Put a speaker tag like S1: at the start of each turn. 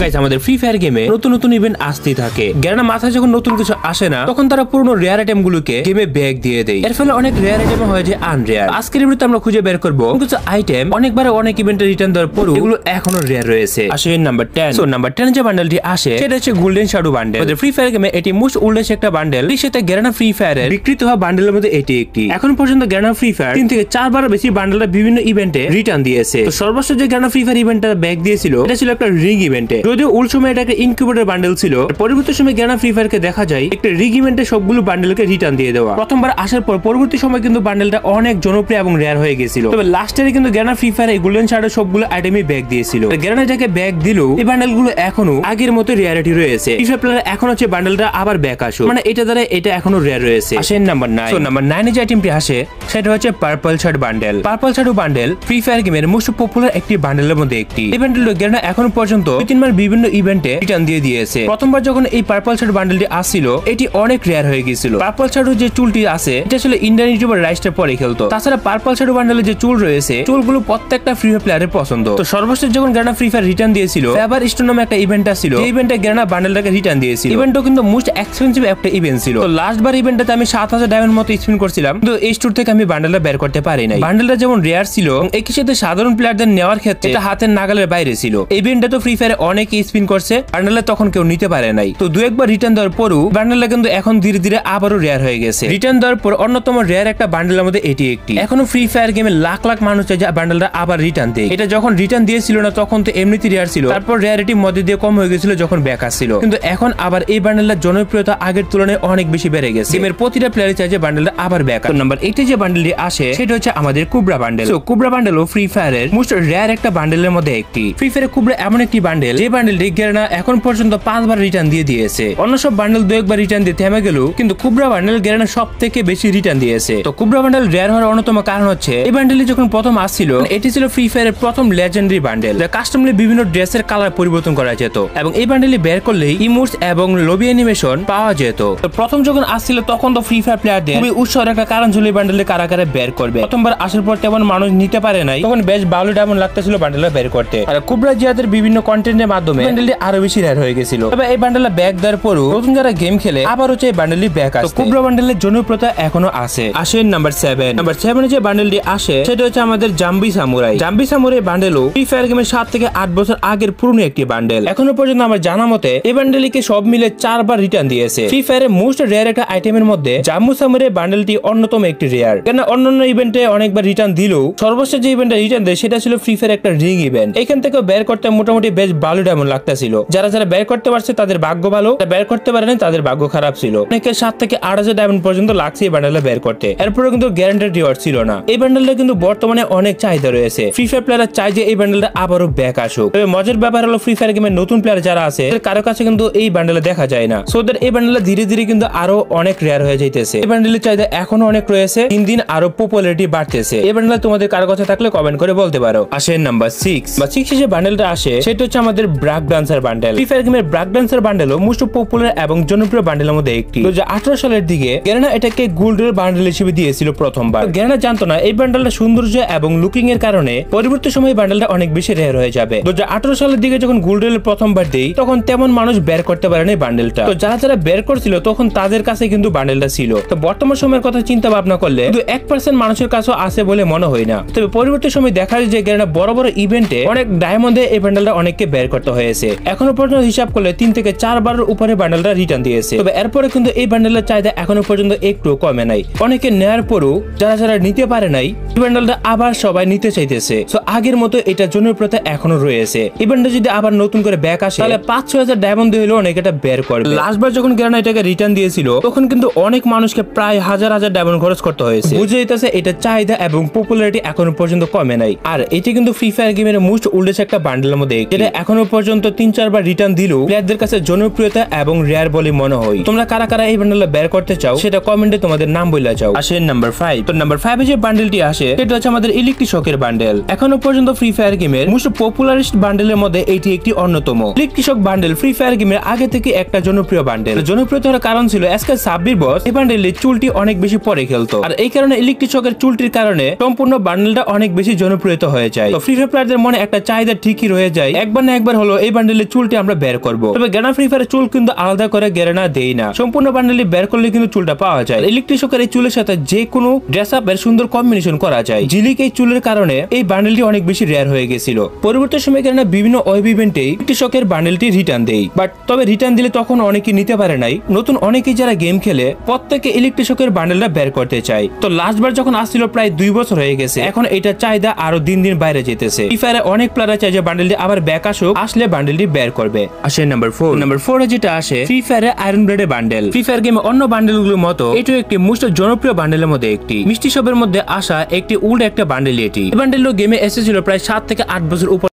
S1: Guys আমাদের free fire গেমে নতুন নতুন ইভেন্ট আসতেই থাকে। গ্যারেনা মাথায় যখন নতুন কিছু আসে না তখন তারা পুরনো রেয়ার আইটেম গুলোকে গেমে ব্যাগ দিয়ে দেয়। এর ফলে অনেক রেয়ার আইটেম হয়ে যায় আনরেয়ার। আজকের ভিডিওতে আমরা খুঁজে বের করবো কিছু আইটেম অনেকবার অনেক ইভেন্টে রিটার্ন দেওয়ার পরও এগুলো এখনো রেয়ার রয়েছে। আসেন নাম্বার 10। সো নাম্বার 10 যে বান্ডেলটি আসে সেটা হচ্ছে গোল্ডেন শ্যাডো বান্ডেল। আমাদের ফ্রি ফায়ার গেমে এটি মোস্ট ওল্ডেস্ট একটা বান্ডেল। এর সাথে গ্যারেনা ফ্রি ফায়ারের বিক্রিত হওয়া বান্ডেলের মধ্যে এটি একটি। এখন পর্যন্ত গ্যারেনা ফ্রি ফায়ার 3 থেকে 4 বার বেশি বান্ডেলটা বিভিন্ন ইভেন্টে রিটার্ন দিয়েছে। তো সর্বশেষ যে গ্যারেনা ফ্রি ফায়ার ইভেন্টটা ব্যাগ দিয়েছিল এটা ছিল একটা রিং ইভেন্টে। যদিও ওল্ড সময় এটা একটা ইনকিউবেটর বান্ডেল ছিল, পরবর্তী সময় গ্যারেনা ফ্রি ফায়ারকে দেখা যায় একটা রিং ইভেন্টে সবগুলো বান্ডেলকে রিটার্ন দিয়ে দেওয়া। প্রথমবার আসার পর পরবর্তী সময় কিন্তু বান্ডেলটা অনেক জনপ্রিয় এবং রেয়ার হয়ে গেছিল। তবে লাস্টের কিন্তু গ্যারেনা ফ্রি ফায়ার এই গোল্ডেন শ্যাডো সবগুলো আইটেমই ব্যাগ দিয়েছিল। গ্যারেনা যাকে ব্যাগ দিল এই বান্ডেলগুলো এখনো আগের মতো রিয়ারিটি রয়েছে। ফ্রি ফায়ার প্লেয়ার এখন হচ্ছে বান্ডেলটা আবার ব্যাক আসুক, মানে এটা দ্বারা এটা এখনো রেয়ার রয়েছে। আসেন নাম্বার 9। সো নাম্বার 9 এ যে আইটেমটি আসে সেটা হচ্ছে purple shadow bundle. Purple shadow bundle free fire গেমের মোস্ট পপুলার একটি বান্ডেলের মধ্যে একটি। এই বান্ডেলটা গ্যারেনা এখন পর্যন্ত 2-3 বার বিভিন্ন ইভেন্টে রিটার্ন দিয়ে দিয়েছে। প্রথমবার যখন এই পার্পল শ্যাডো বান্ডেলটি আসছিল এটি অনেক রেয়ার হয়ে গিয়েছিল। পার্পল শ্যাডো যে চুলটি আছে এটা আসলে ইন্ডিয়ান ইউটিউবার রাইস্টার পরে খেলতো। তাছাড়া পার্পল শ্যাডো বান্ডেলের যে চুল রয়েছে চুলগুলো প্রত্যেকটা ফ্রি ফায়ার প্লেয়ারের পছন্দ। তো সর্বশেষ যখন গ্যারেনা ফ্রি ফায়ার রিটার্ন দিয়েছিল ফেভার স্টোর নামে একটা ইভেন্ট ছিল। এই ইভেন্টে গ্যারেনা বান্ডেলটাকে রিটার্ন দিয়েছিল। ইভেন্টও কিন্তু মোস্ট এক্সপেন্সিভ একটা ইভেন্ট ছিল। তো লাস্ট বার ইভেন্টটাতে আমি 7000 ডায়মন্ড মতো স্পিন করছিলাম, কিন্তু এই স্টোর থেকে আমি বান্ডেলটা বের করতে পারি নাই। বান্ডেলটা যেমন রেয়ার ছিল একই সাথে সাধারণ প্লেয়ারদের নেওয়ার ক্ষেত্রে এটা হাতের নাগালের বাইরে ছিল। ইভেন্টে তো ফ্রি ফায়ারে অনেকে স্পিন করছে, বান্ডেলটা তখন কেউ নিতে পারে নাই। তো দু একবার রিটার্ন দেওয়ার পরও বান্ডেলটা কিন্তু এখন ধীরে ধীরে আবারও রেয়ার হয়ে গেছে। রিটার্ন দেওয়ার পর অন্যতম রেয়ার একটা বান্ডেলের মধ্যে এটি একটি। এখনো ফ্রি ফায়ার গেমে লাখ লাখ মানুষ চাই যে বান্ডেলটা আবার রিটার্ন দেয়। এটা যখন রিটার্ন দিয়েছিল না তখন তো এমনিতে রেয়ার ছিল, তারপর রেয়ারিটি মধ্যে দিয়ে কম হয়ে গেছিল যখন ব্যাক আসছিল। কিন্তু এখন আবার এই বান্ডেলটার জনপ্রিয়তা আগের তুলনায় অনেক বেশি বেড়ে গেছে। গেমের প্রতিটা প্লেয়ার চাই যে বান্ডেলটা আবার ব্যাক। নাম্বার 8 এ যে বান্ডেলটি আসে সেটা হচ্ছে আমাদের কুবরা বান্ডেল। সো কুবরা বান্ডেল ও ফ্রি ফায়ারের মোস্ট রেয়ার একটা বান্ডেলের মধ্যে একটি। ফ্রি ফায়ারে কুবরা এমন একটি বান্ডেল যে বান্ডেলটি গ্যারেনা এখন পর্যন্ত 5 বার রিটার্ন দিয়ে দিয়েছে। অন্য সব বান্ডেল 2-1 বার রিটার্ন দিয়ে থেমে গেল, কিন্তু কুবরা বান্ডেল গ্যারেনা সব থেকে বেশি রিটার্ন দিয়েছে। তো কুবরা বান্ডেল রেয়ার হওয়ার অন্যতম কারণ হচ্ছে এই বান্ডেলটি যখন প্রথম আসছিল এটি ছিল ফ্রি ফায়ারের প্রথম লেজেন্ডারি বান্ডেল, যা কাস্টমলি বিভিন্ন ড্রেসের কালার পরিবর্তন করা যেত এবং এই বান্ডেলটি বের করলেই ইমোটস এবং লবি অ্যানিমেশন পাওয়া যেত। তো প্রথম যখন আসছিল তখন তো ফ্রি ফায়ার প্লেয়ারদের খুবই উৎসাহের একটা কারণ ছিল এই বান্ডেলে কারা কারা বের করবে। প্রথমবার আসার পর তেমন মানুষ নিতে পারে নাই, তখন বেশ ভালো ডায়মন্ড লাগতেছিল বান্ডেলটা বের করতে। আর কুবরা জিয়াদের বিভিন্ন কন্টেন্টের মাধ্যমে বান্ডেলটি আরো বেশি রেয়ার হয়ে গেছিল। তবে এই বান্ডেলটা ব্যাক দেওয়ার পরও নতুন যারা গেম খেলে আবার হচ্ছে এই বান্ডেলটি ব্যাক আসে। কুবরা বান্ডেলের জনপ্রিয়তা এখনো আছে। আসেন নাম্বার 7। নাম্বার 7 এ যে বান্ডেলটি আসে সেটা হচ্ছে আমাদের জাম্বি সামুরাই। জাম্বি সামুরাই বান্ডেলও ফ্রি ফায়ার গেমের 7 থেকে 8 বছর আগের পুরনো একটি বান্ডেল। এখনো পর্যন্ত আমার জানা মতে এই বান্ডেলকে সব মিলে 4 বার রিটার্ন দিয়েছে। ফ্রি ফায়ারের মোস্ট রেয়ার একটা আইটেমের মধ্যে জাম্বু সামুরাই বান্ডেলটি অন্যতম একটি রেয়ার। কেন অন্যান্য ইভেন্টে অনেকবার রিটার্ন দিলেও সর্বশেষ যে ইভেন্টে রিটার্ন দেয় সেটা ছিল ফ্রি ফায়ার একটা রিং ইভেন্ট। এখান থেকে বের করতে মোটামুটি বেশ ভালো ডায়মন্ড লাগতেছিল। যারা যারা বের করতে পারছে তাদের ভাগ্য ভালো, বের করতে পারে নাই তাদের ভাগ্য খারাপ ছিল। অনেকে 7 থেকে 8000 ডায়মন্ড পর্যন্ত লাগছে এই বান্ডেলটা বের করতে। এরপরে কিন্তু গ্যারান্টেড রিওয়ার্ড ছিল না। এই বান্ডেলটা কিন্তু বর্তমানে অনেক চাহিদা রয়েছে। ফ্রি ফায়ার প্লেয়াররা চায় যে এই বান্ডেলটা আবারও ব্যাক আসুক। তবে মজার ব্যাপার হলো ফ্রি ফায়ার গেমের নতুন প্লেয়ার যারা আছে কারো কাছে কিন্তু এই বান্ডেলে দেখা যায় না। সো এই বান্ডেলটা ধীরে ধীরে কিন্তু আরো অনেক রেয়ার হয়ে যাইতেছে। এই বান্ডেলের চাহিদা এখনো অনেক রয়েছে, দিন দিন আরো পপুলারিটি বাড়তেছে। এই বান্ডেল তোমাদের কারো কথা থাকলে কমেন্ট করে বলতে পারো। আসেন নাম্বার 6 বা 6 এ যে বান্ডেলটা আসে সেটা হচ্ছে আমাদের BRAC dancer bundle. Free fire গেমের ব্রাক ডান্সার বান্ডেলও মোস্ট পপুলার এবং জনপ্রিয় বান্ডেলের মধ্যে একটি। 2018 সালের দিকে গ্যারেনা এটাকে গোল্ডের বান্ডেল হিসেবে দিয়েছিল প্রথমবার। গ্যারেনা জানতো না এই বান্ডেলটা সৌন্দর্য এবং লুকিং এর কারণে পরবর্তী সময়ে বান্ডেলটা অনেক বেশি রেয়ার হয়ে যাবে। 2018 সালের দিকে যখন গোল্ডের প্রথমবার দেই তখন তেমন মানুষ বের করতে পারে না বান্ডেলটা। তো যারা যারা বের করছিল তখন তাদের কাছে কিন্তু বান্ডেলটা ছিল। তো বর্তমান সময়ের কথা চিন্তা ভাবনা করলে কিন্তু 1% মানুষের কাছে আছে বলে মনে হয় না। তবে পরবর্তী সময় দেখা যায় যে গ্যারেনা বড় বড় ইভেন্টে অনেক ডায়মন্ডে এই বান্ডেলটা অনেককে বের করতে হয়েছে। এখনো পর্যন্ত হিসাব করলে 3 থেকে 4 বারের উপরে বান্ডেলটা রিটার্ন দিয়েছে। তবে এরপরে কিন্তু এই বান্ডেলের চাহিদা এখনো পর্যন্ত একটু কমে নাই। অনেকে নেয়ার পরও যারা যারা নিতে পারে নাই এই বান্ডেলটা আবার সবাই নিতে চাইতেছে। তো আগের মতো এটা জনপ্রিয়তা এখনো রয়েছে। ইভেন্টে যদি আবার নতুন করে ব্যাক আসে তাহলে 5-6 ডায়মন্ড দিয়ে হলেও অনেক এটা বের করবে। লাস্টবার যখন গ্যারেনা এটাকে রিটার্ন দিয়েছিল তখন কিন্তু অনেক মানুষকে প্রায় হাজার হাজার ডায়মন্ড খরচ করতে হয়েছে। বুঝে যেতেছে এটা চাহিদা এবং পপুলারিটি এখনো পর্যন্ত কমে নাই। আর এটি কিন্তু ফ্রি ফায়ার গেমের মোস্ট ওল্ডেস্ট একটা বান্ডেলের মধ্যে যেটা এখনো পর্যন্ত 3-4 বার রিটার্ন দিলেও প্লেয়ারদের কাছে জনপ্রিয়তা এবং রেয়ার বলে মনে হয়। তোমরা কারা কারা এই বান্ডেলটা বের করতে চাও সেটা কমেন্টে তোমাদের নাম বলে যাও। আসেন নাম্বার 5। তো নাম্বার 5 এ যে বান্ডেলটি আসে সেটা হচ্ছে আমাদের ইলেকট্রিক শকের বান্ডেল। এখনো পর্যন্ত ফ্রি ফায়ার গেমের মোস্ট পপুলারিস্ট বান্ডেলের মধ্যে এটি একটি অন্যতম। Electric shock bundle free fire গেমের আগে থেকে একটা জনপ্রিয় বান্ডেল। জনপ্রিয়তা হওয়ার কারণ ছিল এসকে সাব্বির বস এই বান্ডেলের চুলটি অনেক বেশি পরে খেলতো। আর এই কারণে ইলেকট্রিক শকের চুলটির কারণে সম্পূর্ণ বান্ডেলটা অনেক বেশি জনপ্রিয়তা হয়ে যায়। তো ফ্রি ফায়ার প্লেয়ারদের মনে একটা চাহিদা ঠিকই রয়ে যায়, একবার না একবার হলো এই বান্ডেলের চুলটি আমরা বের করব। তবে গ্যানা ফ্রি ফায়ারের চুল কিন্তু আলাদা করে গ্যারেনা দেই না, সম্পূর্ণ বান্ডেলটি বের করলে কিন্তু চুলটা পাওয়া যায়। ইলেকট্রিক শকের এই চুলের সাথে যে কোনো ড্রেস আপ এর সুন্দর কম্বিনেশন করা যায়। জিলিক এই চুলের কারণে এই বান্ডেলটি অনেক বেশি রেয়ার হয়ে গেছিল। পরবর্তী সময় গ্যারেনা বিভিন্ন ওয়েব ইভেন্টে ইলেকট্রিক শকের বান্ডেলটি রিটার্ন দেয়, বাট তবে রিটার্ন দিলে তখন অনেকে নিতে পারে নাই। নতুন অনেকেই যারা গেম খেলে প্রত্যেকে ইলেকট্রিক শকের বান্ডেলটা বের করতে চায়। তো লাস্টবার যখন আসছিল প্রায় 2 বছর হয়ে গেছে, এখন এটা চাহিদা আরো দিন দিন বাইরে যেতেছে। ফ্রি ফায়ারে অনেক প্লেয়ার চায় যে বান্ডেলটি আবার ব্যাক আসুক, আসলে বান্ডেলটি বের করবে। আসে নাম্বার 4 এ যেটা আসে ফ্রি ফায়ারে আয়রন ব্লেডের বান্ডেল। ফ্রি ফায়ার গেমে অন্য বান্ডেলগুলোর মতো এটাও একটি মোস্ট জনপ্রিয় বান্ডেলের মধ্যে একটি। মিষ্টি শপের মধ্যে আসা একটি উল্ড একটা বান্ডেল এটি। এই বান্ডেলও গেমে এসেছিল প্রায় 7 থেকে 8 বছর উপর